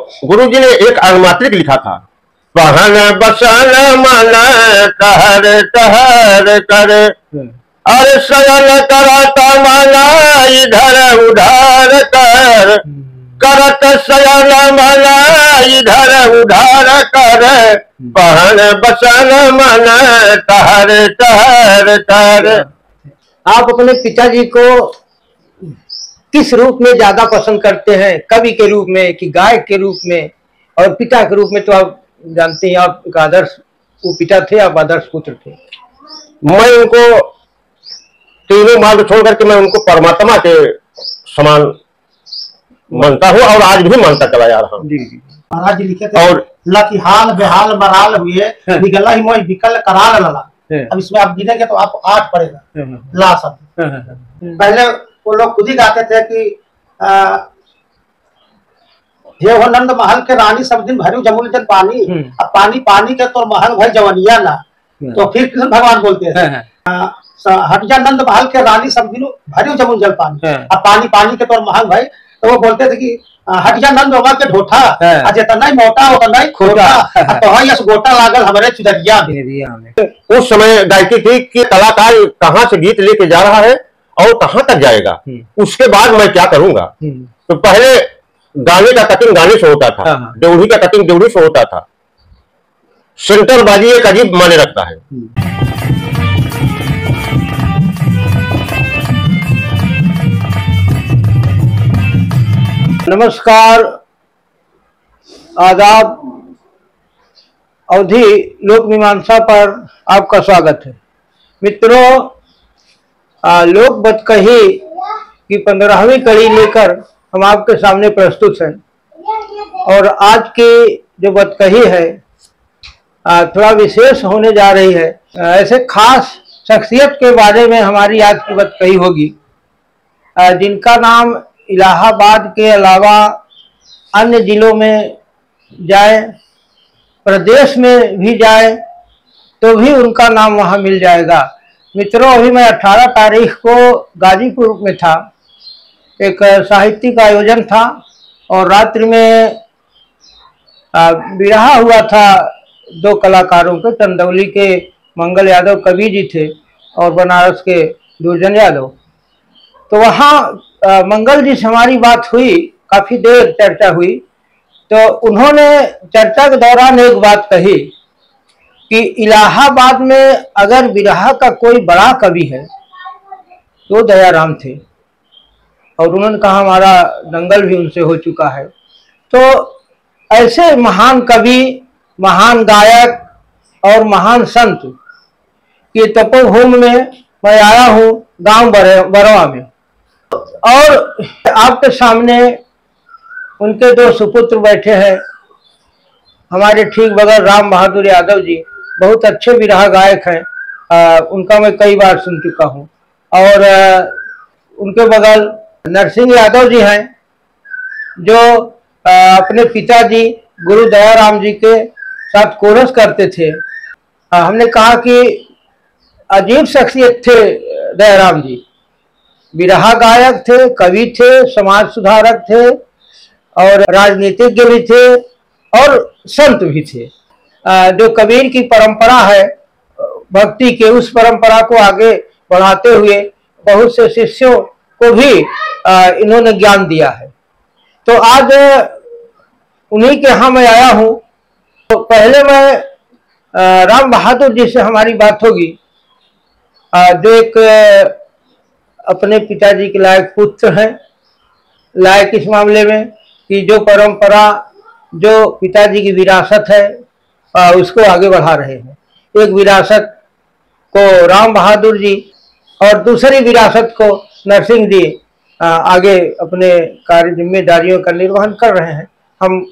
गुरुजी ने एक अनुमात्रिक लिखा था, पहन बसन मन टहर टहर कर, अरे शयन करत मन इधर उधर कर, करत शयन मन इधर उधर कर, पहन बसन मन टहर टहर कर। आप अपने पिताजी को किस रूप में ज्यादा पसंद करते हैं, कवि के रूप में कि गायक के रूप में? और पिता के रूप में तो आप जानते हैं, आप एक आदर्श वो पिता थे, आप आदर्श पुत्र थे। मैं उनको तीनों मार्ग छोड़ करके मैं उनको परमात्मा के समान मानता हूँ और आज भी मानता चला जा रहा हूँ। महाराज जी लिखे थे, और लकी हाल बेहाल बराल हुए निगला ही मोई विकल कराल लला। अब इसमें आप गिनेंगे तो आपको 8 पड़ेगा ला शब्द। पहले वो लोग खुद ही गाते थे कि हे हो नंद महल के रानी सब दिन भरू जमुल जन पानी, अब पानी पानी के तो महल भाई जवनिया ना। तो फिर कृष्ण भगवान बोलते हैं हट जा नंद महल के रानी सब दिन भरू जमुल जल पानी, अब पानी पानी के तो महल भाई। तो वो बोलते थे कि हट जा नंद बाबा के ढोठा, जितना मोटा होता नहीं खोटा, तो हाँ यस गोटा लागल हमारे चुदरिया में। उस समय गायकी थी कि कलाकार कहाँ से गीत लेके जा रहा है और कहाँ तक जाएगा, उसके बाद मैं क्या करूंगा। तो पहले गाने का कटिंग गाने से होता था, ड्योढ़ी का कटिंग ड्योढ़ी से होता था। सेंटर बाजी एक अजीब माने रखता है। नमस्कार, आदाब। अवधि लोक मीमांसा पर आपका स्वागत है। मित्रों, लोक बतकही की 15वीं कड़ी लेकर हम आपके सामने प्रस्तुत हैं। और आज की जो बतकही है थोड़ा विशेष होने जा रही है। ऐसे खास शख्सियत के बारे में हमारी आज की बतकही होगी जिनका नाम इलाहाबाद के अलावा अन्य जिलों में जाए, प्रदेश में भी जाए तो भी उनका नाम वहां मिल जाएगा। मित्रों, अभी मैं 18 तारीख को गाजीपुर में था, एक साहित्यिक आयोजन था और रात्रि में विवाह हुआ था 2 कलाकारों के। चंदौली के मंगल यादव कवि जी थे और बनारस के दुर्जन यादव। तो वहाँ मंगल जी से हमारी बात हुई, काफी देर चर्चा हुई। तो उन्होंने चर्चा के दौरान एक बात कही कि इलाहाबाद में अगर विरह का कोई बड़ा कवि है तो दयाराम थे। और उन्होंने कहा हमारा दंगल भी उनसे हो चुका है। तो ऐसे महान कवि, महान गायक और महान संत की तपोभूमि में मैं आया हूँ, गांव बरवा में। और आपके सामने उनके 2 सुपुत्र बैठे हैं। हमारे ठीक बगल राम बहादुर यादव जी बहुत अच्छे विरह गायक हैं, उनका मैं कई बार सुन चुका हूँ। और उनके बगल नरसिंह यादव जी हैं जो अपने पिताजी गुरु दयाराम जी के साथ कोरस करते थे। हमने कहा कि अजीब शख्सियत थे दयाराम जी, विरहा गायक थे, कवि थे, समाज सुधारक थे और राजनीतिज्ञ भी थे और संत भी थे। जो कबीर की परंपरा है भक्ति के, उस परंपरा को आगे बढ़ाते हुए बहुत से शिष्यों को भी इन्होंने ज्ञान दिया है। तो आज उन्हीं के यहाँ मैं आया हूँ। तो पहले मैं राम बहादुर जी से हमारी बात होगी, जो एक अपने पिताजी के लायक पुत्र हैं। लायक इस मामले में कि जो परंपरा, जो पिताजी की विरासत है उसको आगे बढ़ा रहे हैं। एक विरासत को राम बहादुर जी और दूसरी विरासत को नरसिंह जी आगे अपने कार्य जिम्मेदारियों का निर्वहन कर रहे हैं। हम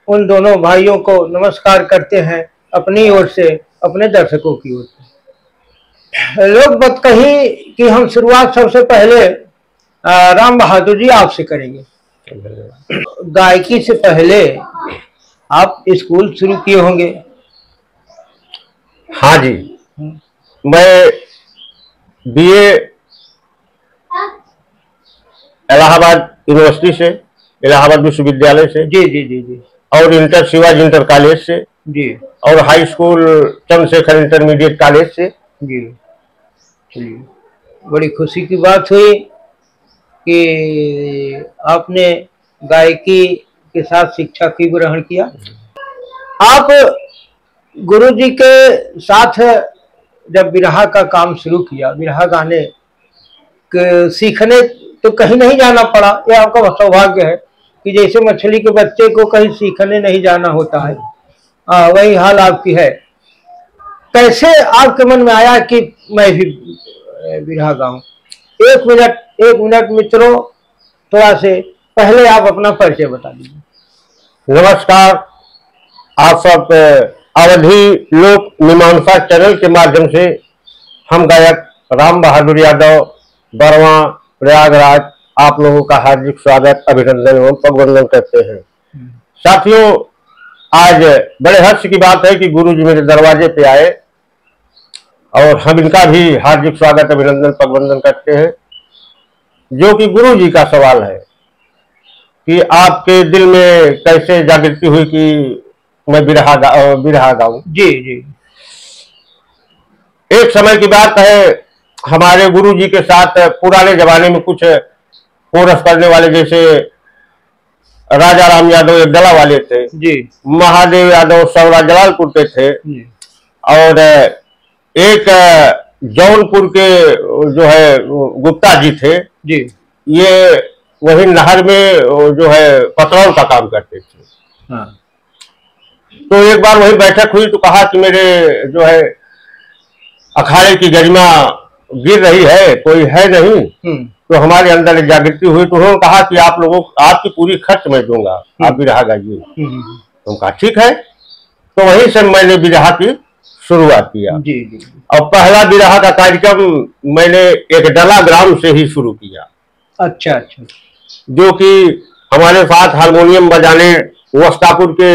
उन दोनों भाइयों को नमस्कार करते हैं अपनी ओर से, अपने दर्शकों की ओर से। लोक बतकही की हम शुरुआत सबसे पहले राम बहादुर जी आपसे करेंगे। गायकी से पहले आप स्कूल शुरू किए होंगे? हाँ जी, मैं बीए इलाहाबाद यूनिवर्सिटी से इलाहाबाद विश्वविद्यालय से। जी जी जी जी। और इंटर शिवाजी इंटर कॉलेज से जी। और high school Chandrashekhar intermediate college से। जी। चलिए, बड़ी खुशी की बात हुई कि आपने गायकी के साथ शिक्षा की ग्रहण किया। आप गुरुजी के साथ जब बिरहा का काम शुरू किया, बिरहा गाने के सीखने तो कहीं नहीं जाना पड़ा, ये आपका सौभाग्य है कि जैसे मछली के बच्चे को कहीं सीखने नहीं जाना होता है, वही हाल आपकी है। कैसे आपके मन में आया कि मैं भी बिरहा गाऊं? एक मिनट मित्रों, थोड़ा से पहले आप अपना परिचय बता दीजिए। नमस्कार, आप सब अवधि लोक मीमांसा चैनल के माध्यम से हम गायक राम बहादुर यादव बरवा प्रयागराज आप लोगों का हार्दिक स्वागत, अभिनंदन एवं पगवंदन करते हैं। साथियों, आज बड़े हर्ष की बात है कि गुरु जी मेरे दरवाजे पे आए और हम इनका भी हार्दिक स्वागत, अभिनंदन, पगवंदन करते हैं। जो कि गुरु जी का सवाल है कि आपके दिल में कैसे जागृति हुई कि मैं बिरहा गाऊं। जी जी। एक समय की बात है, हमारे गुरु जी के साथ पुराने जमाने में कुछ कोरस करने वाले, जैसे राजा राम यादव एक दला वाले थे जी, महादेव यादव सौरा जलालपुर के थे और एक जौनपुर के जो है गुप्ता जी थे जी, ये वही नहर में जो है पतरौल का काम करते थे। हाँ। तो एक बार वही बैठक हुई तो कहा कि मेरे जो है अखाड़े की गरिमा गिर रही है, कोई है नहीं। तो हमारे अंदर एक जागृति हुई, तो उन्होंने कहा कि आप लोगों आपकी पूरी खर्च मैं दूंगा, आप बिरहा गाइए। तो कहा ठीक है। तो वहीं से मैंने बिरहा की शुरुआत किया जी जी। और पहला बिरहा का कार्यक्रम मैंने एक डला ग्राम से ही शुरू किया। अच्छा अच्छा। जो कि हमारे साथ हारमोनियम बजाने वस्तापुर के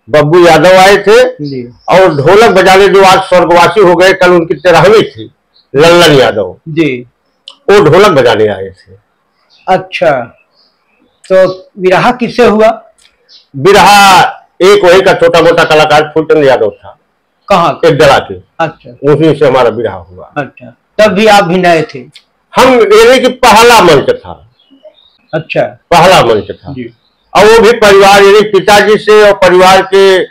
बब्बू यादव आए थे जी। और ढोलक बजाने जो आज स्वर्गवासी हो गए, कल उनकी 13वीं थी, लल्लन यादव जी, वो ढोलक बजाने आए थे। अच्छा, तो बिरहा किससे हुआ? बिरहा एक वही का छोटा मोटा कलाकार फूलचंद यादव था, कहाँ? एक डला के। अच्छा, उसी से हमारा बिरहा हुआ। अच्छा, तब भी आप भी नए थे? हम यानी कि पहला मंच था। अच्छा, पहला मंच था जी। और वो भी परिवार यानी पिताजी से और परिवार के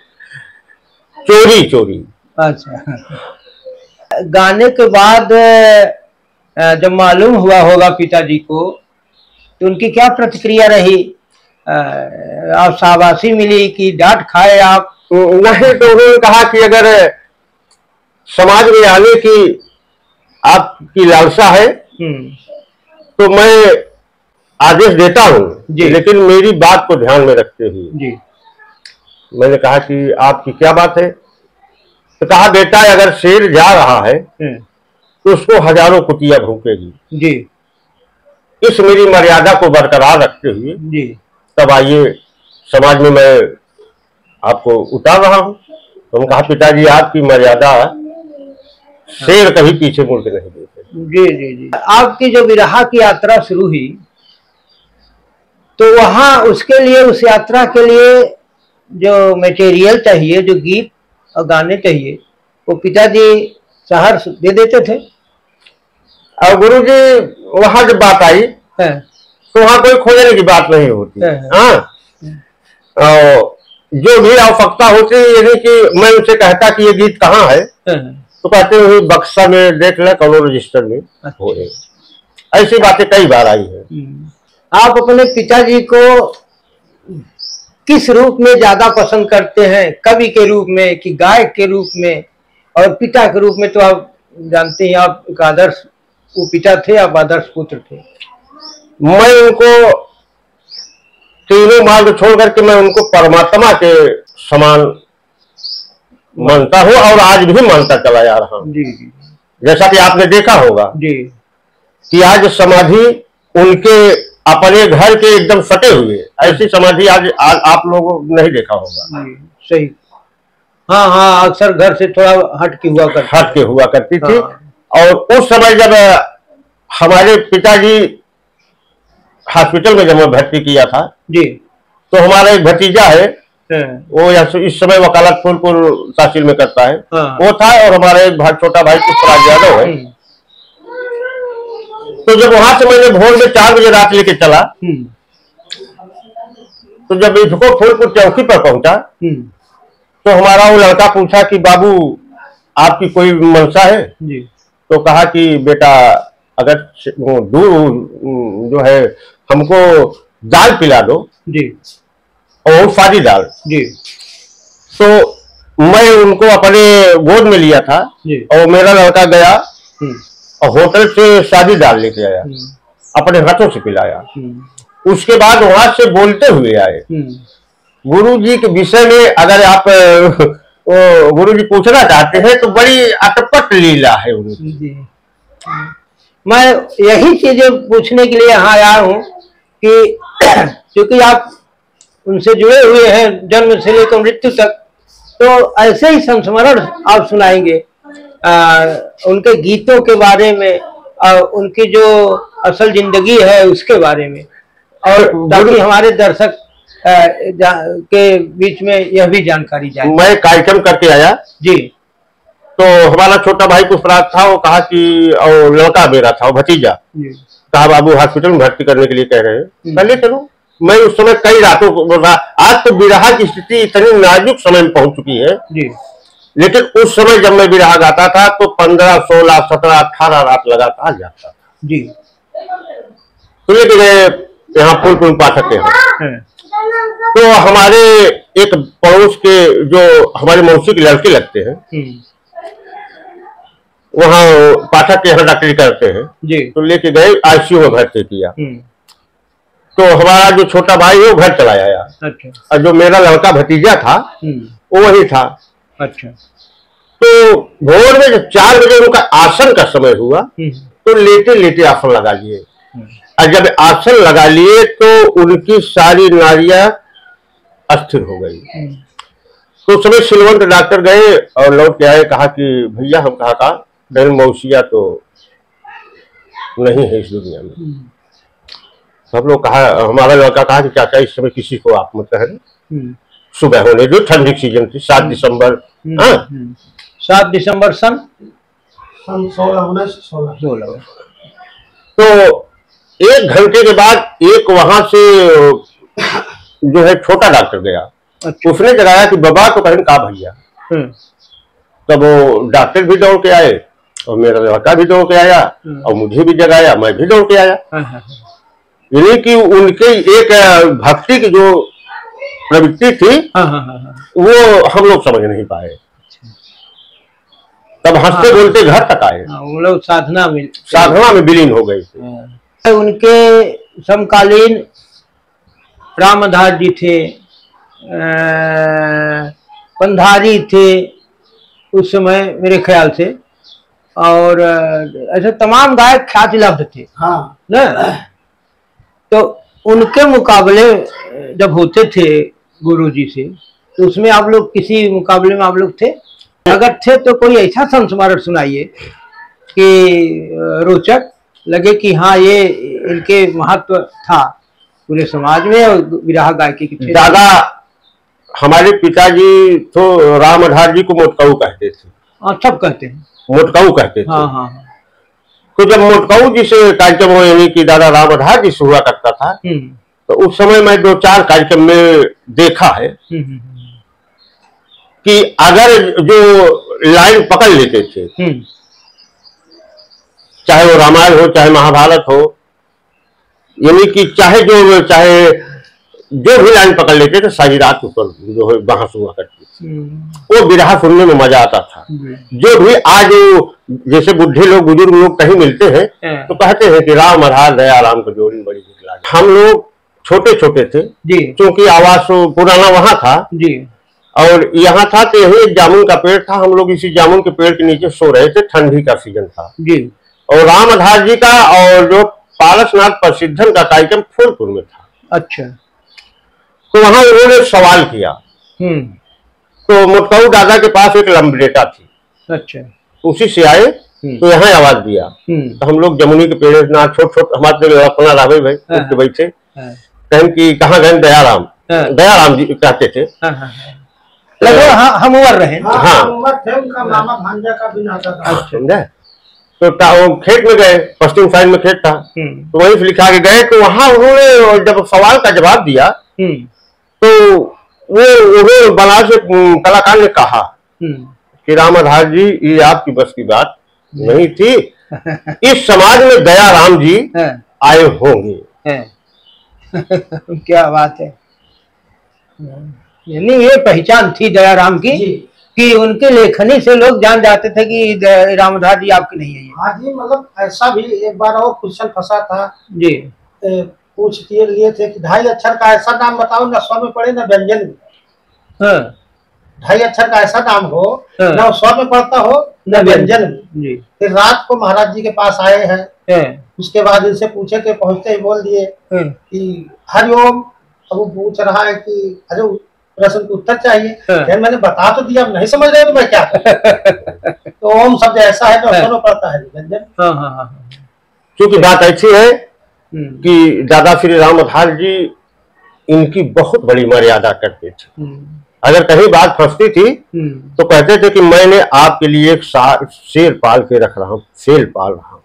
चोरी। अच्छा। गाने के बाद जब मालूम हुआ होगा पिताजी को, तो उनकी क्या प्रतिक्रिया रही? आप शाबाशी मिली कि डांट खाए आप? नहीं, तो उन्होंने कहा कि अगर समाज में आने की आपकी लालसा है तो मैं आदेश देता हूँ, लेकिन मेरी बात को ध्यान में रखते हुए। जी। मैंने कहा कि आपकी क्या बात है? तो कहा बेटा, अगर शेर जा रहा है तो उसको हजारों कुतिया भूकेगी जी। इस मेरी मर्यादा को बरकरार रखते हुए जी। तब आइए समाज में मैं आपको उतार रहा हूँ। तो हम कहा पिताजी, आपकी मर्यादा शेर कभी पीछे मुड़ के नहीं देते। जी जी जी। आपकी जो बिरहा की यात्रा शुरू हुई, तो वहाँ उसके लिए, उस यात्रा के लिए जो मटेरियल चाहिए, जो गीत और गाने चाहिए, वो पिताजी शहर दे देते थे? और गुरुजी वहाँ जब बात आई तो वहाँ कोई खोजने की बात नहीं होती। हाँ, जो भी आवश्यकता होती है, यानी कि मैं उनसे कहता कि ये गीत कहाँ है, तो कहते हुए बक्सा में देख ले, कौनो रजिस्टर में हो। ऐसी बातें कई बार आई है। आप अपने पिताजी को किस रूप में ज्यादा पसंद करते हैं? कवि के रूप में कि गायक के रूप में? और पिता के रूप में तो आप जानते हैं, आप एक आदर्श वो पिता थे, आप आदर्श पुत्र थे। मैं उनको तीनों मार्ग छोड़ करके मैं उनको परमात्मा के समान मानता हूँ और आज भी मानता चला जा रहा हूँ। जी जी। जैसा कि आपने देखा होगा जी कि आज समाधि उनके अपने घर के एकदम सटे हुए, ऐसी समाधि आज आप लोगों ने नहीं देखा होगा। सही। हाँ हाँ, अक्सर घर से थोड़ा हट के हुआ करती थी। और उस समय जब हमारे पिताजी हॉस्पिटल में जब मैं भर्ती किया था जी, तो हमारा एक भतीजा है, वो इस समय वकालत फूलपुर तहसील में करता है, वो था, और हमारा एक छोटा भाई पुष्पराज यादव है। तो जब वहां से मैंने भोर में 4 बजे रात लेके चला, तो जब इसको फूलपुर चौकी पर पहुंचा तो हमारा वो लड़का पूछा कि बाबू आपकी कोई मंशा है जी? तो कहा कि बेटा अगर दूध जो है हमको दाल पिला दो जी, और सारी दाल जी। तो मैं उनको अपने गोद में लिया था जी, और मेरा लड़का गया और होटल से सादी दाल लेके आया, अपने हाथों से पिलाया। उसके बाद वहां से बोलते हुए आए, गुरु जी के विषय में अगर आप गुरु जी पूछना चाहते हैं तो बड़ी अटपट लीला है उनकी। मैं यही चीजें पूछने के लिए यहाँ आया हूँ कि क्योंकि आप उनसे जुड़े हुए हैं जन्म से लेकर मृत्यु तक, तो ऐसे ही संस्मरण आप सुनाएंगे उनके गीतों के बारे में, उनकी जो असल जिंदगी है उसके बारे में, और ताकि हमारे दर्शक के बीच में यह भी जानकारी जाए। मैं कार्यक्रम करके आया जी, तो हमारा छोटा भाई पुष्पराज था, वो कहा कि, और लड़का मेरा था, वो भतीजा, कहा बाबू हॉस्पिटल में भर्ती करने के लिए कह रहे हैं, पहले चलो। मैं उस समय कई रातों को, आज तो बिरहा की स्थिति इतनी नाजुक समय में पहुंच चुकी है जी, लेकिन उस समय जब मैं बिरहा गाता था तो 15, 16, 17, 18 रात लगातार जाता था जी। तो लेकिन यहाँ फूलपुर पाठक है, तो हमारे एक पड़ोस के जो हमारे मौसी के लड़के लगते हैं, वहाँ पाठक के यहाँ डॉक्टरी करते हैं जी, तो लेके गए, आईसीयू में भर्ती किया। तो हमारा जो छोटा भाई है वो घर चला आया। अच्छा। और जो मेरा लड़का भतीजा था वो वही था। अच्छा। तो भोर में जब 4 बजे उनका आसन का समय हुआ तो लेटे लेटे आसन लगा लिए, और जब आसन लगा लिए तो उनकी सारी नाड़ियां अस्थिर हो गई। तो उस समय सिलवंत डॉक्टर गए और लौट के आए, कहा कि भैया हम कहा था बहन मौसिया तो नहीं है इस दुनिया में। सब लोग कहा, हमारा लड़का कहा कि चाचा इस समय किसी को आप मत कहें। सुबह होने जो ठंडी सीजन थी, 7 दिसंबर, 7 दिसंबर सन 16। तो 1 घंटे के बाद एक वहां से जो है छोटा डॉक्टर गया। अच्छा। उसने जगाया कि बाबा तो कहें कहा भैया। तब वो डॉक्टर भी दौड़ के आए और मेरा लड़का भी दौड़ के आया और मुझे भी जगाया, मैं भी दौड़ के आया। यानी कि उनके एक भक्ति की जो प्रवृत्ति थी वो हम लोग समझ नहीं पाए। तब हंसते बोलते घर तक आए। वो लोग साधना में विलीन हो गए थे। उनके समकालीन रामधार जी थे, पंधारी थे उस समय मेरे ख्याल से, और ऐसे तमाम गायक ख्याति लब्ध थे। हाँ ना। तो उनके मुकाबले जब होते थे गुरु जी से, तो उसमें आप लोग किसी मुकाबले में आप लोग थे? अगर थे तो कोई ऐसा संस्मरण सुनाइए कि रोचक लगे कि हाँ ये इनके महत्व था पूरे समाज में और विरहा गायकी की। दादा हमारे पिताजी तो रामधार जी को मोटकाऊ कहते थे। सब कहते हैं मोटकाऊ कहते थे। हाँ हाँ। तो जब मोटकाऊ जी से कार्यक्रम हो, यानी कि दादा रामधार जी से हुआ करता था, तो उस समय मैं 2-4 कार्यक्रम में देखा है कि अगर जो लाइन पकड़ लेते थे, चाहे वो रामायण हो चाहे महाभारत हो, यानी कि चाहे जो भी लाइन पकड़ लेते थे, सारी रात ऊपर जो है बहस हुआ करती थी। वो बिरहा सुनने में मजा आता था। जो भी आज जैसे बुढ़े लोग बुजुर्ग लोग कहीं मिलते हैं तो कहते हैं कि राम आधार दया राम को जोड़ी बड़ी निकला। हम लोग छोटे छोटे थे क्योंकि आवास पुराना वहां था जी, और यहाँ था तो यही एक जामुन का पेड़ था। हम लोग इसी जामुन के पेड़ के नीचे सो रहे थे, ठंडी का सीजन था जी। और राम आधार जी का और जो पारसनाथ प्रसिद्धन का कार्यक्रम फूलपुर में था। अच्छा। तो वहां उन्होंने सवाल किया। तो मोटकाऊ दादा के पास एक लंबरेटा थी। अच्छा। उसी से आए तो यहाँ आवाज दिया। तो हम लोग जमुनी के पेड़ ना छोट छोट हमारे अपना रावे भाई उठ के बैठे, कहें कि कहाँ गए दयाराम, दयाराम जी कहते थे। हम उमर रहे, हाँ उनका मामा भांजा का भी नाता था। समझे? तो खेत में गए, पश्चिम साइड में खेत था, तो वहीं से लिखा के गए। तो वहां उन्होंने जब सवाल का जवाब दिया तो वो बनारस से कलाकार ने कहा कि राम आधार जी ये आपकी बस की बात नहीं थी, इस समाज में दयाराम जी आए होंगे। क्या बात है, यानी ये पहचान थी दयाराम की कि उनके लेखनी से लोग जान जाते थे कि रामधार जी आपके नहीं है। हाँ जी, मतलब ऐसा भी एक बार और क्वेश्चन फंसा था जी, पूछ के लिए थे कि 2.5 अक्षर का ऐसा नाम बताओ न स्व में पढ़े न व्यंजन में। 2.5 अक्षर का ऐसा नाम हो न स्व में पढ़ता हो न व्यंजन में। फिर रात को महाराज जी के पास आए हैं, उसके बाद इनसे पूछे थे, पहुंचते ही बोल दिए कि हरिओम। अब वो पूछ रहा है कि अरे प्रश्न को उत्तर चाहिए, फिर मैंने बता तो दिया, अब नहीं समझ रहे तो मैं क्या तो ओम शब्द ऐसा है जो दोनों पढ़ता है व्यंजन। क्योंकि बात ऐसी है कि दादा श्री राम आधार जी इनकी बहुत बड़ी मर्यादा करते थे। अगर कहीं बात फंसती थी तो कहते थे कि मैंने आपके लिए एक शेर पाल के रख रहा हूँ, शेर पाल रहा हूँ।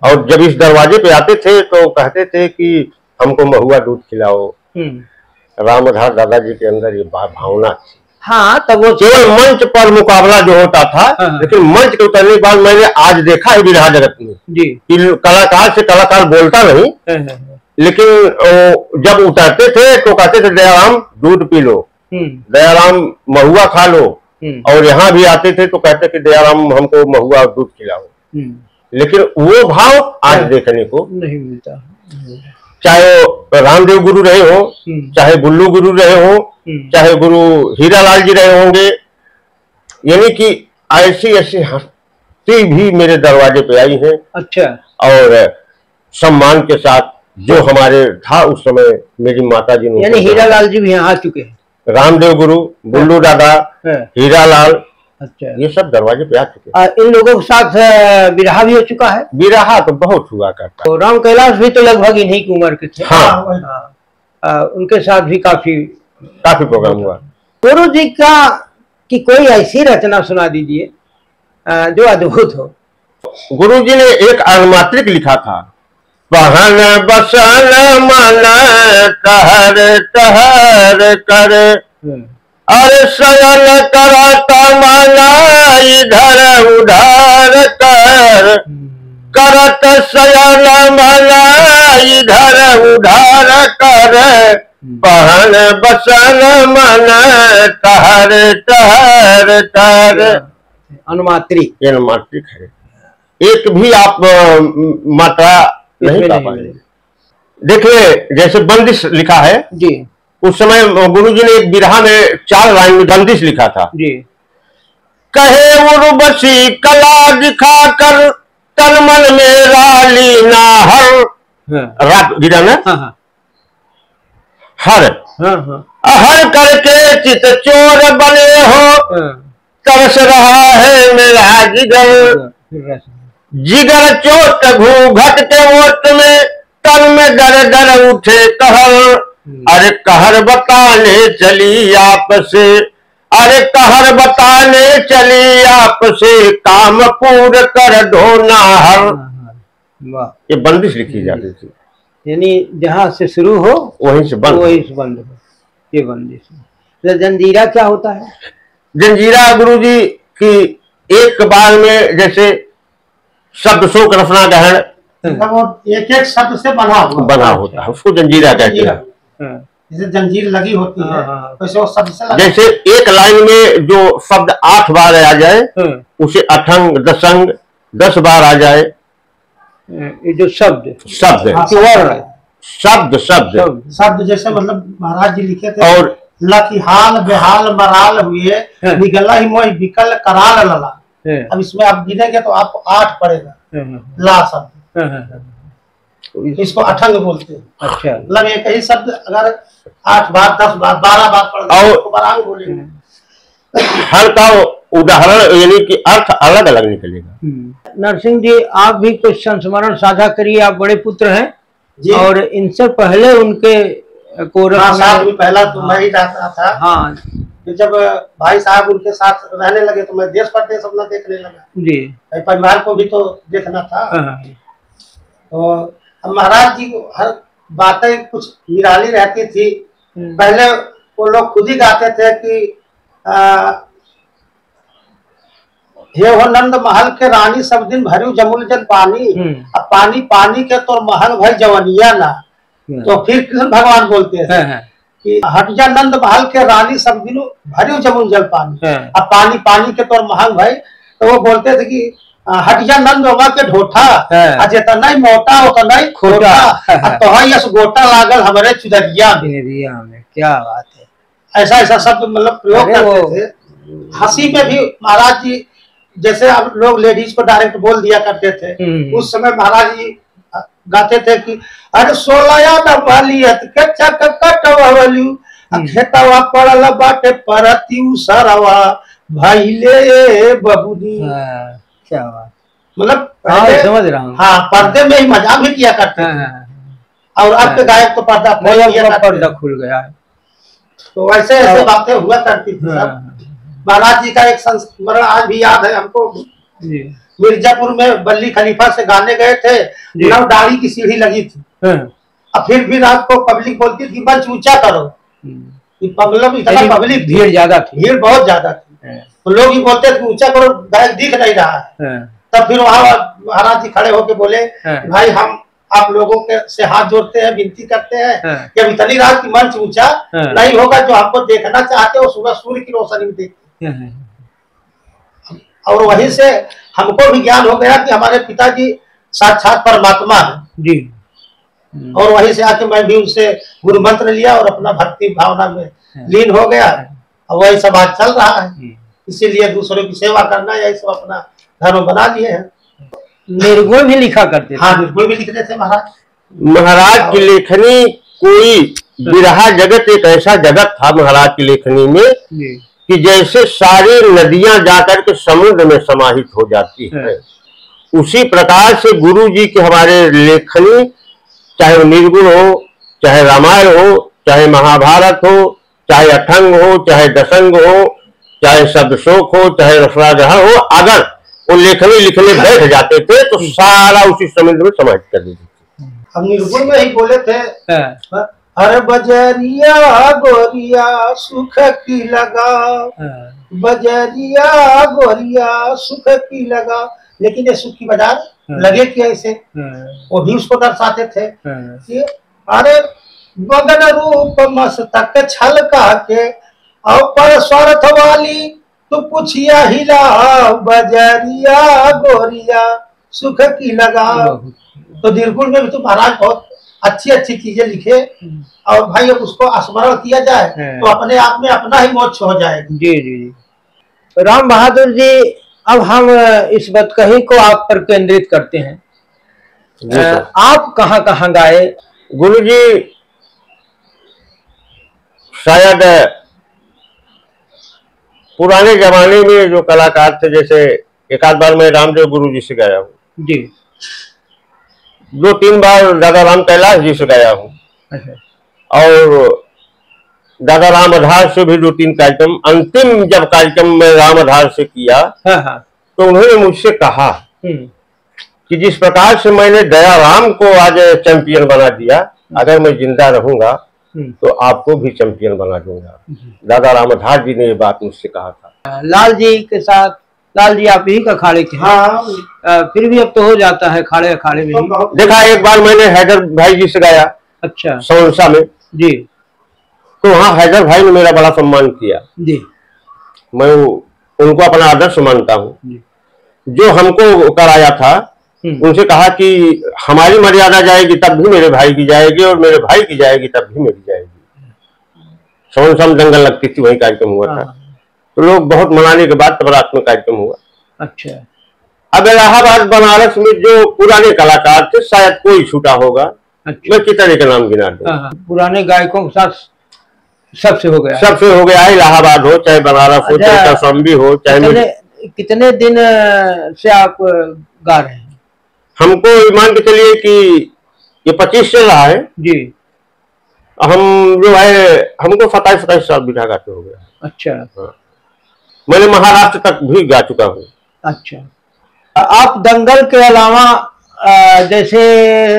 और जब इस दरवाजे पे आते थे तो कहते थे कि हमको महुआ दूध खिलाओ। राम आधार दादाजी के अंदर ये भावना थी। हाँ, तब वो केवल मंच पर मुकाबला जो होता था, लेकिन मंच के उतरने के बाद मैंने आज देखा है बिरहा जगत में कि कलाकार से कलाकार बोलता नहीं, लेकिन जब उतरते थे तो कहते थे दयाराम दूध पी लो, दयाराम महुआ खा लो। और यहाँ भी आते थे तो कहते थे दयाराम हमको महुआ और दूध खिलाओ। लेकिन वो भाव आज देखने को नहीं मिलता। चाहे रामदेव गुरु रहे हो, चाहे बुल्लू गुरु रहे हो, चाहे गुरु हीरालाल जी रहे होंगे, यानी कि ऐसी ऐसी हस्ती भी मेरे दरवाजे पे आई है। अच्छा। और सम्मान के साथ जो हमारे था उस समय मेरी माता जी ने, यानी हीरालाल जी भी यहाँ आ चुके हैं, रामदेव गुरु, बुल्लू दादा, हीरालाल, अच्छा, ये सब दरवाजे पे आ चुके। इन लोगों के साथ बिरहा भी हो चुका है? बिरहा तो बहुत हुआ करता। तो राम कैलाश भी तो लगभग इन्हीं की उम्र के थे। हाँ, उनके साथ भी काफी प्रोग्राम हुआ। गुरु जी का की कोई ऐसी रचना सुना दीजिए जो अद्भुत हो। गुरु जी ने एक अनुमात्रिक लिखा था, पहन बसन मन कहर कहर कर, अरे सयल करता मना इधर उधर कर, करत सयल मना इधर उधर कर, पहन बसन मन कहर कहर कर। अनुमात्रिक, अनुमात्रिक है, एक भी आप मात्रा नहीं पा पाएंगे। देखिए जैसे बंदिश लिखा है जी, उस समय गुरुजी ने एक बिरहा में 4 लाइन में बंदिश लिखा था जी। कहे उर्वशी कला दिखा कर तन मन में राली ना हर, रात गिरा ना, हर हर करके चित चोर बने हो, तरस रहा है मेरा जिगर, जिगर चोट घूंघट के ओट में तन में डर डर उठे कहर, अरे कहर बताने चली आपसे, अरे कहर बताने चली आपसे, काम पूर कर ढोना हर। ये बंदिश लिखी जाती थी, यानी जहाँ से शुरू हो वहीं से बंद, वहीं से बंद हो, ये बंदिश। जंजीरा क्या होता है? जंजीरा गुरुजी की एक बार में जैसे शब्द शोक रचना गहन एक एक शब्द से बना होता है, उसको जंजीरा कहते हैं। जैसे जंजीर लगी होती है वैसे वो शब्द से जैसे एक लाइन में जो शब्द 8 बार आ जाए उसे अठंग दसंग 10 बार आ जाए। ये जो शब्द शब्द शब्द शब्द शब्द जैसे मतलब महाराज जी लिखे थे, और लकिहाल बेहाल मराल हुए निगला ही मोह विकल कराल लला। अब इसमें आप गिनेंगे तो आपको 8 पड़ेगा ला शब्द, इसको अठंग बोलते हैं। अच्छा, मतलब एक ही शब्द अगर 8 बार 10 बार 12 बार पढ़ और बोलेंगे। हर का उदाहरण यानी कि अर्थ अलग अलग निकलेगा। नरसिंह जी, आप भी कुछ संस्मरण साझा करिए। आप बड़े पुत्र हैं जी। और इनसे पहले उनके कोरस में पहला तो मैं ही रहता था। हाँ, जब भाई साहब उनके साथ रहने लगे तो मैं देश परदेश अपना देखने लगा जी। परिवार को भी तो देखना था। तो महाराज जी को हर बातें कुछ निराली रहती थी। पहले वो लोग खुद ही गाते थे कि हे हो नंद महल के रानी सब दिन भरू जमुल जल पानी, अब पानी पानी के तो महल भई जवनिया ना। तो फिर कृष्ण भगवान बोलते हैं कि हट जा नंद महल के रानी सब दिन भरू जमुल जल पानी, अब पानी पानी के तो महल भई। तो वो बोलते थे कि हट जा नंद बाबा के ढोठा, जितना ही मोटा उतना ही खोटा, तो यस गोटा लागल हमारे चुदरिया में। क्या बात है, ऐसा ऐसा शब्द मतलब प्रयोग करते थे। हंसी में भी महाराज जी जैसे अब लोग लेडीज को डायरेक्ट बोल दिया करते थे, उस समय महाराज जी गाते थे कि अरे सोलया डबलियत के चक कटवलू खेतवा पड़ल बाटे परती सरवा भइले बबुनी। क्या बात, मतलब समझ रहा हूँ। हाँ, पर्दे में ही मजाक भी किया करते थे। और अब के गायक तो पर्दा खुल गया है। तो ऐसे ऐसे बातें हुआ करती थी सब। महाराज जी का एक संस्मरण आज भी याद है हमको। मिर्जापुर में बल्ली खलीफा से गाने गए थे, नव दाढ़ी की सीढ़ी लगी थी। अब फिर रात को पब्लिक बोलती थी मंच ऊंचा करो, मतलब इतना पब्लिक भीड़ ज्यादा थी, भीड़ बहुत ज्यादा थी। तो लोग ही बोलते थे ऊंचा करो, गायक दिख नहीं रहा है। तब फिर वहाँ महाराज जी खड़े होके बोले भाई हम आप लोगों के से हाथ जोड़ते हैं, विनती करते हैं कि अब इतनी रात की मंच ऊंचा नहीं होगा, जो हमको देखना चाहते हो सुबह सूर्य की रोशनी में देखते। और वहीं से हमको भी ज्ञान हो गया कि हमारे पिताजी साक्षात परमात्मा है जी। और वहीं से आके मैं भी उनसे गुरु मंत्र लिया और अपना भक्ति भावना में लीन हो गया। और वही सब आज चल रहा है, इसीलिए दूसरों की सेवा करना यही सब अपना धर्म बना लिए हैं। निर्गुण भी लिखा करते थे। हाँ, निर्गुण भी लिखते थे महाराज। महाराज की लेखनी कोई विरहा जगत एक ऐसा जगत था महाराज की लेखनी में कि जैसे सारी नदियां जाकर के समुद्र में समाहित हो जाती है, उसी प्रकार से गुरु जी की हमारे लेखनी, चाहे वो निर्गुण हो, चाहे रामायण हो, चाहे महाभारत हो, चाहे अठंग हो, चाहे दशंग हो, चाहे शब्दशोक हो, चाहे रसराजहर हो, अगर वो लेखनी लिखने बैठ जाते थे तो सारा उसी समुद्र में समाहित कर देते थे। हम निर्गुण में ही बोले थे अरे बजरिया गोरिया सुख की लगा, बजरिया गोरिया सुख की लगा। लेकिन ये सुख की बाजार लगे क्या इसे, वो भी उसको दर्शाते थे कि अरे बगन रूप मस्तक छलका के और पर स्वार्थ वाली तो पूछिया हिला, बजरिया गोरिया सुख की लगा। तो निर्गुण में भी तो महाराज बहुत अच्छी अच्छी चीजें लिखे, और भाई अब उसको स्मरण किया जाए तो अपने आप में अपना ही मोक्ष हो जाएगा। जी जी जी। राम बहादुर जी, अब हम इस बतकही को आप पर केंद्रित करते हैं। आप कहाँ कहाँ गाए? गुरुजी शायद पुराने जमाने में जो कलाकार थे, जैसे एक आध बार मैं रामदेव गुरु जी से गाया हूँ जी, 2-3 बार दादा राम कैलाश जी से गाया हूँ, और दादा राम आधार से भी 2-3 कार्यक्रम। अंतिम जब कार्यक्रम में राम आधार से किया तो उन्होंने मुझसे कहा कि जिस प्रकार से मैंने दया राम को आज चैंपियन बना दिया, अगर मैं जिंदा रहूंगा तो आपको भी चैंपियन बना दूंगा। दादा राम आधार जी ने ये बात मुझसे कहा था। लाल जी के साथ, लाल जी आप ही का अखाड़े के? हाँ, फिर भी अब तो हो जाता है खाड़े अखाड़े में। देखा, एक बार मैंने हैदर भाई जी से गाया, अच्छा, सौंसा में जी। तो वहाँ हैदर भाई ने मेरा बड़ा सम्मान किया जी। मैं उनको अपना आदर्श मानता हूँ। जो हमको कराया था उनसे कहा कि हमारी मर्यादा जाएगी तब भी मेरे भाई की जाएगी, और मेरे भाई की जाएगी तब भी मेरी जाएगी। सौंसा में दंगल लगती थी, वही कार्यक्रम हुआ था। तो लोग बहुत मनाने के बाद तब रात में कार्यक्रम हुआ। अच्छा। अब इलाहाबाद बनारस में जो पुराने कलाकार थे, शायद कोई छूटा होगा। अच्छा। मैं कितने के नाम गिना दूं। पुराने गायकों के साथ सबसे हो गया, सबसे हो गया है। इलाहाबाद हो, चाहे बनारस हो, चाहे कौशाम्बी हो, चाहे कितने दिन से आप गा रहे हैं? हमको मान के चलिए कि ये 25 चल रहा है जी। हम जो है हमको 27-27 साल बिना गाते हो गया। अच्छा। हाँ। मैंने महाराष्ट्र तक भी गा चुका हूँ। अच्छा। आप दंगल के अलावा जैसे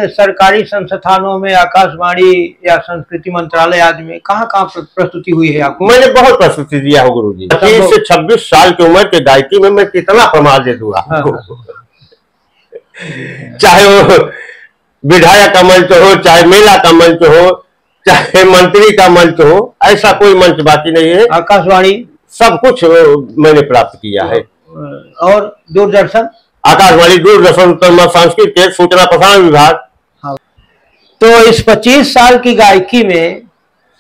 सरकारी संस्थानों में, आकाशवाणी या संस्कृति मंत्रालय आदि में कहाँ प्रस्तुति हुई है आपको? मैंने बहुत प्रस्तुति दिया हो गुरुजी। 25 से 26 साल की उम्र के गायकी में मैं कितना प्रमाण दे दूंगा। चाहे वो विधायक का मंच हो, चाहे मेला का मंच हो, चाहे मंत्री का मंच हो, ऐसा कोई मंच बाकी नहीं है। आकाशवाणी सब कुछ मैंने प्राप्त किया है। और दूरदर्शन, आकाशवाणी, दूरदर्शन, सांस्कृतिक सूचना प्रसारण विभाग। हाँ। तो इस 25 साल की गायकी में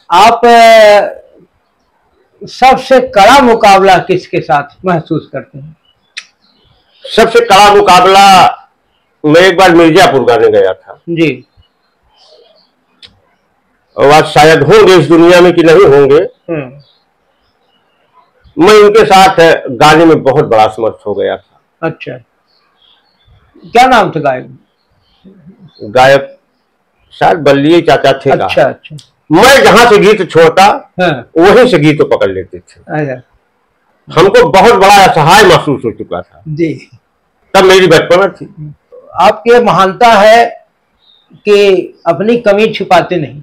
आप सबसे कड़ा मुकाबला किसके साथ महसूस करते हैं? सबसे कड़ा मुकाबला मैं एक बार मिर्जापुर गाने गया था जी, और आज शायद होंगे इस दुनिया में कि नहीं होंगे। मैं उनके साथ गाने में बहुत बड़ा समर्थ हो गया था। अच्छा, क्या नाम था गायक? गायक शायद बल्लिए चाचा थे। अच्छा अच्छा। मैं जहां से गीत छोड़ता वहीं से गीत पकड़ लेते थे। अच्छा। हमको बहुत बड़ा असहाय महसूस हो चुका था जी, तब मेरी बचपना थी। आपकी महानता है कि अपनी कमी छिपाते नहीं।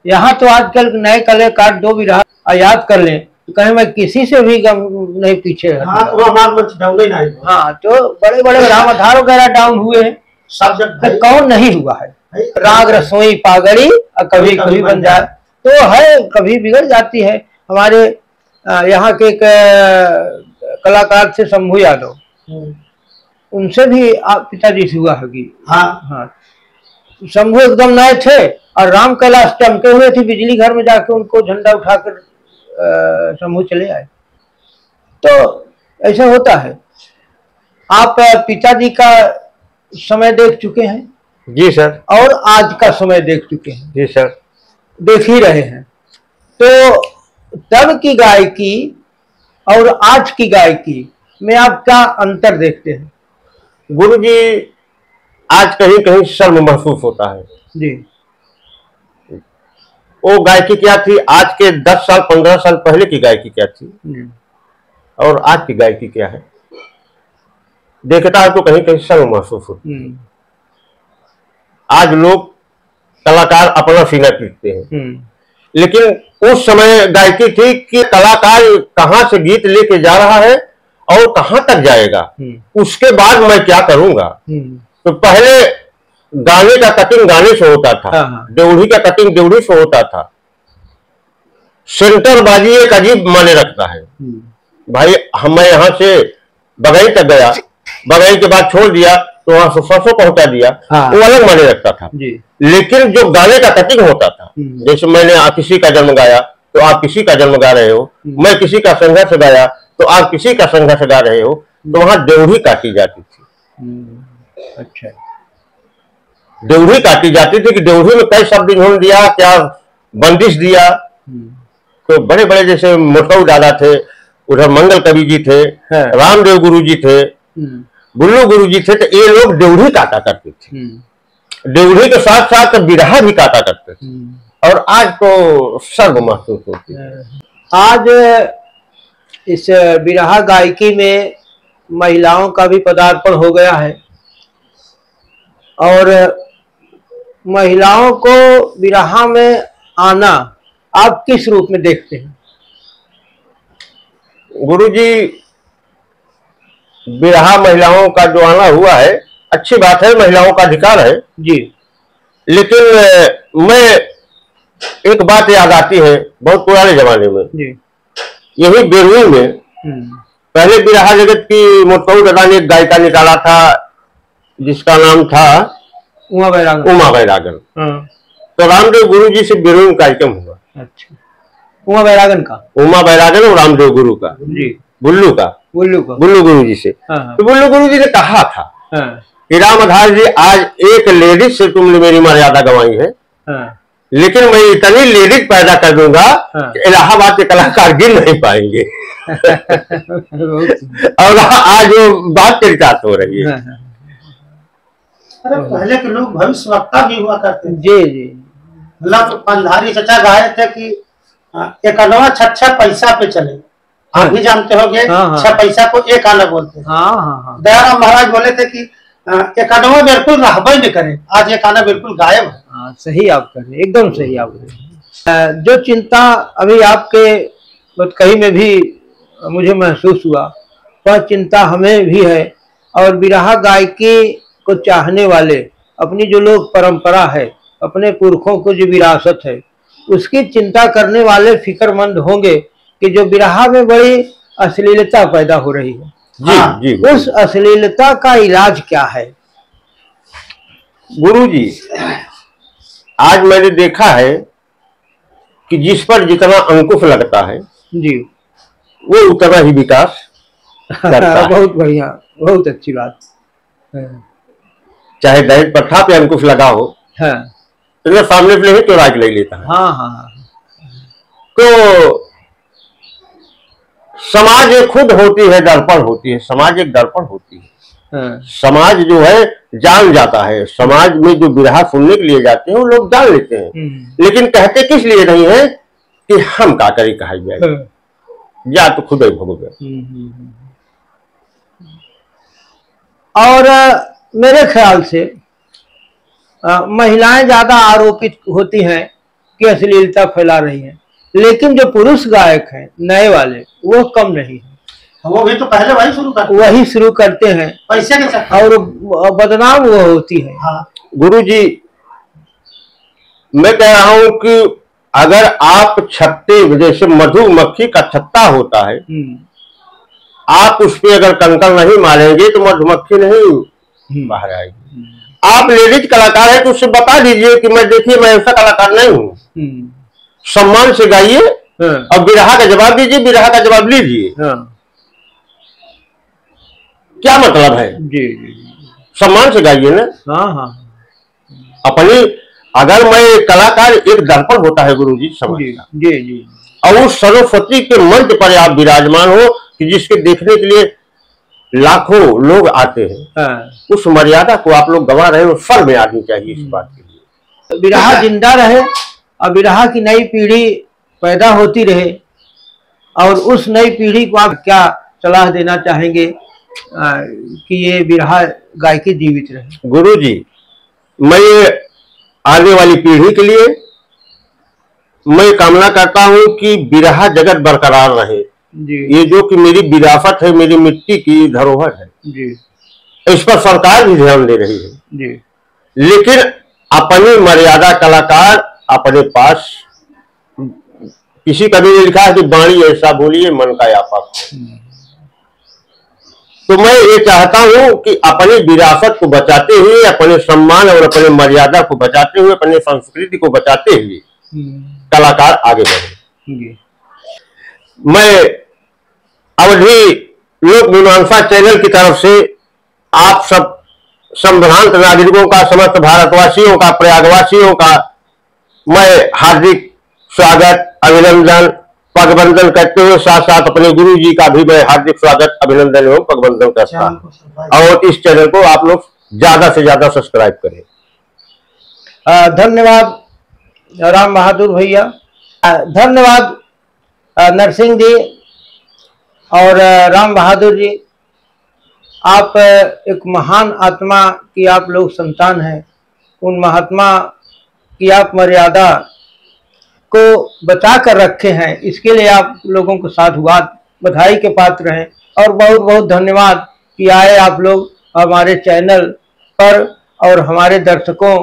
यहाँ तो आजकल नए कलाकार दो विरहा याद कर लें तो कहीं मैं किसी से भी नहीं पीछे। हाँ, तो बड़े बड़े रामाधार वगैरह डाउन हुए हैं, सब जगह कौन नहीं हुआ है। राग रसोई पागड़ी और कभी कभी बन जाए तो है, कभी बिगड़ जाती है। हमारे यहाँ के एक कलाकार थे शंभू यादव, उनसे भी आप पिताजी से हुआ होगी। हाँ हाँ। शंभू एकदम नए थे और राम कैलाश चमके हुए थे, बिजली घर में जाके उनको झंडा उठाकर शंभू चले आए। तो ऐसा होता है। आप पिताजी का समय देख चुके हैं? जी सर। और आज का समय देख चुके हैं? जी सर। देख ही रहे हैं। तो तब की गायकी और आज की गायकी में आप क्या अंतर देखते हैं? गुरुजी, आज कहीं कहीं शर्म महसूस होता है जी। वो गायकी क्या थी, आज के 10 साल 15 साल पहले की गायकी क्या थी और आज की गायकी क्या है, देखता है तो कहीं कहीं शर्म महसूस होती है। आज लोग कलाकार अपना सीना पीटते हैं, लेकिन उस समय गायकी थी कि कलाकार कहां से गीत लेके जा रहा है और कहां तक जाएगा, उसके बाद मैं क्या करूंगा। तो पहले गाने का कटिंग गाने से होता था, देवढ़ी का कटिंग देवढ़ी से होता था। सेंटर बाजी एक अजीब माने रखता है भाई। मैं यहाँ से बगई तक गया, बगई के बाद छोड़ दिया तो वहां से सरसों पहुंचा दिया, वो अलग माने रखता था। लेकिन जो गाने का कटिंग होता था, जैसे मैंने किसी का जन्म गाया तो आप किसी का जन्म गा रहे हो, मैं किसी का संघर्ष गाया तो आप किसी का संघर्ष गा रहे हो, तो वहां देवढ़ी काटी जाती थी। अच्छा, देवढ़ी काटी जाती थी कि देवढ़ी में कई शब्द इन्होंने दिया, क्या बंदिश दिया। तो बड़े बड़े जैसे मोटकऊ दादा थे, उधर मंगल कवि जी थे, रामदेव गुरु जी थे, बुल्लू गुरु जी थे, तो ये लोग देवढ़ी काटा करते थे। देवढ़ी के साथ साथ बिरहा भी काटा करते थे। और आज तो शर्म महसूस होती है। आज इस बिरहा गायकी में महिलाओं का भी पदार्पण हो गया है और महिलाओं को बिरहा में आना आप किस रूप में देखते हैं? गुरुजी, बिरहा महिलाओं का जो आना हुआ है अच्छी बात है, महिलाओं का अधिकार है जी। लेकिन मैं एक बात याद आती है बहुत पुराने जमाने में जी। यही बेरवी में पहले बिरहा जगत की मोटकऊ दादा ने एक गायिका निकाला था जिसका नाम था उमा बैरागन। तो रामदेव गुरु जी से बेरवी कार्यक्रम हुआ। अच्छा, उमा बैरागन और रामदेव गुरु का जी, बुल्लू गुरु जी से। तो बुल्लू गुरु जी ने कहा था कि रामाधार जी, आज एक लेडीज से तुमने मेरी मर्यादा गंवाई है, लेकिन मैं इतनी लेडीज पैदा कर दूंगा कि इलाहाबाद के कलाकार गिन नहीं पाएंगे। और आज वो बात चर्चा हो रही है। अरे पहले के लोग भविष्यवक्ता भी हुआ करते थे। जी जी, मतलब पंधारी चचा गाए थे कि एक आना 6 पैसा पे चले। आप भी जानते होंगे 6 पैसा को एक आना बोलते हैं। दयाराम महाराज बोले थे कि एक आना बिल्कुल रहबे नहीं करे, आज एक आना बिल्कुल गायब है। सही आप कर रहे, एकदम सही आप कर रहे। जो चिंता अभी आपके कहीं में भी मुझे महसूस हुआ, वह चिंता हमें भी है। और बिरहा गायकी को चाहने वाले, अपनी जो लोक परंपरा है, अपने पुरखों को जो विरासत है, उसकी चिंता करने वाले फिक्रमंद होंगे कि जो बिरहा में बड़ी अश्लीलता पैदा हो रही है। जी, उस अश्लीलता का इलाज क्या है? गुरुजी, आज मैंने देखा है कि जिस पर जितना अंकुश लगता है जी, वो उतना ही विकास करता है। बहुत बढ़िया, बहुत अच्छी बात। चाहे दहेज प्रथा पे अंकुश लगा हो, तो सामने से ही चुरा के ले लेता है। तो समाज एक खुद होती है, दर्पण होती है। समाज एक दर्पण होती है। समाज जो है जान जाता है। समाज में जो बिरहा सुनने के लिए जाते हैं वो लोग जान लेते हैं, लेकिन कहते किस लिए नहीं है कि हम का करी कहा जाए, या तो खुद ही भोगोगे। और मेरे ख्याल से महिलाएं ज्यादा आरोपित होती हैं कि अश्लीलता फैला रही हैं, लेकिन जो पुरुष गायक हैं नए वाले, वो कम नहीं है। वो भी तो पहले वही शुरू करते हैं पैसे के चक्कर, और बदनाम वो होती है। गुरुजी, मैं कह रहा हूं कि अगर आप छत्ते, जैसे मधुमक्खी का छत्ता होता है, आप उस पर अगर कंकर नहीं मारेंगे तो मधुमक्खी नहीं बाहर आएगी। आप लेडीज कलाकार है तो उससे बता दीजिए कि मैं देखिए मैं ऐसा कलाकार नहीं हूँ। सम्मान से गाइए और बिरहा का जवाब दीजिए, बिरहा का जवाब लीजिए। क्या मतलब है? जी, सम्मान से गाइए ना। अपनी, अगर मैं कलाकार, एक दर्पण होता है गुरुजी समाज का। जी। और उस सरस्वती के मंच पर आप विराजमान हो कि जिसके देखने के लिए लाखों लोग आते हैं, उस मर्यादा को आप लोग गंवा रहे हो। सर में आनी चाहिए इस बात के लिए। बिरहा जिंदा रहे और बिरहा की नई पीढ़ी पैदा होती रहे, और उस नई पीढ़ी को आप क्या सलाह देना चाहेंगे कि ये बिरहा गायकी जीवित रहे? गुरुजी, मैं आने वाली पीढ़ी के लिए मैं कामना करता हूं कि बिरहा जगत बरकरार रहे। ये जो कि मेरी विरासत है, मेरी मिट्टी की धरोहर है जी, इस पर सरकार भी ध्यान दे रही है जी। लेकिन अपनी मर्यादा कलाकार अपने पास, किसी कवि ने लिखा है कि वाणी ऐसा बोलिए मन का यापा। तो मैं ये चाहता हूं कि अपनी विरासत को बचाते हुए, अपने सम्मान और अपने मर्यादा को बचाते हुए, अपने संस्कृति को बचाते हुए कलाकार आगे बढ़े। मैं अवधि लोक मीमांसा चैनल की तरफ से आप सब संभ्रांत नागरिकों का, समस्त भारतवासियों का, प्रयागवासियों का मैं हार्दिक स्वागत, अभिनंदन, पगवंदन करते हुए साथ साथ अपने गुरु जी का भी मैं हार्दिक स्वागत, अभिनंदन एवं पगवंदन करता हूं। और इस चैनल को आप लोग ज्यादा से ज्यादा सब्सक्राइब करें। धन्यवाद राम बहादुर भैया, धन्यवाद नरसिंह जी और राम बहादुर जी। आप एक महान आत्मा की आप लोग संतान हैं। उन महात्मा की आप मर्यादा को बचा कर रखे हैं, इसके लिए आप लोगों को साधुवाद, बधाई के पात्र हैं। और बहुत बहुत धन्यवाद कि आए आप लोग हमारे चैनल पर और हमारे दर्शकों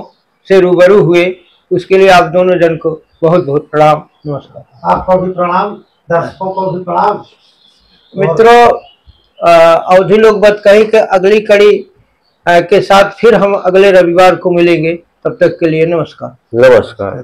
से रूबरू हुए, उसके लिए आप दोनों जन को बहुत बहुत प्रणाम। नमस्कार। आपको भी प्रणाम, दर्शकों को भी प्रणाम। मित्रों, अवधि लोक बात कही के अगली कड़ी के साथ फिर हम अगले रविवार को मिलेंगे। तब तक के लिए नमस्कार। नमस्कार।